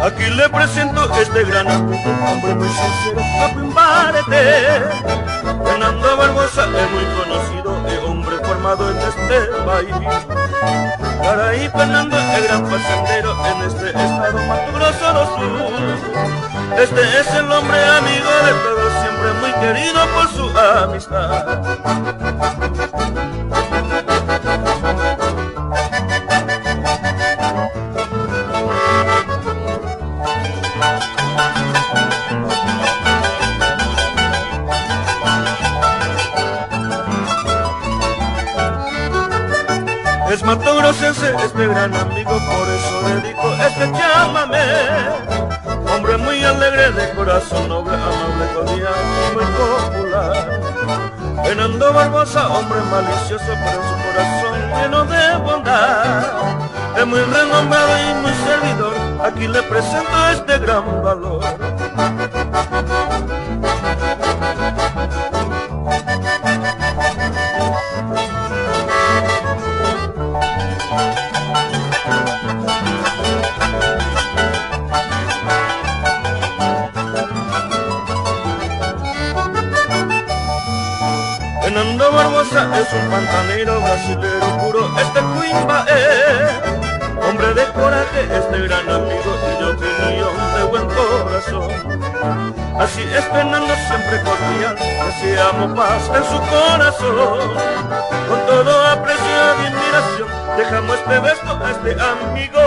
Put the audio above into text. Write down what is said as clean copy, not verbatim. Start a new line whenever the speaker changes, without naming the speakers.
Aquí le presento este gran amigo, hombre muy sincero, Papo Imbarete. Fernando Barbosa es muy conocido, es hombre formado en este país. Caray, Fernando es gran facendero en este estado Mato Grosso do Sul. Este es el hombre amigo de todos, siempre muy querido por su amistad. Es matogrossense este gran amigo, por eso dedico este chámame. Hombre muy alegre de corazón noble, amable, cordial y muy popular. Fernando Barbosa, hombre malicioso, pero en su corazón lleno de bondad. Es muy renombrado y muy servidor, aquí le presento este gran valor. Fernando Barbosa es un pantanero brasilero puro, este Cuimba es hombre de coraje, este gran amigo y de opinión de buen corazón. Así es Fernando, siempre cordial, deseamos paz en su corazón. Con todo aprecio y admiración, dejamos este beso a este amigo.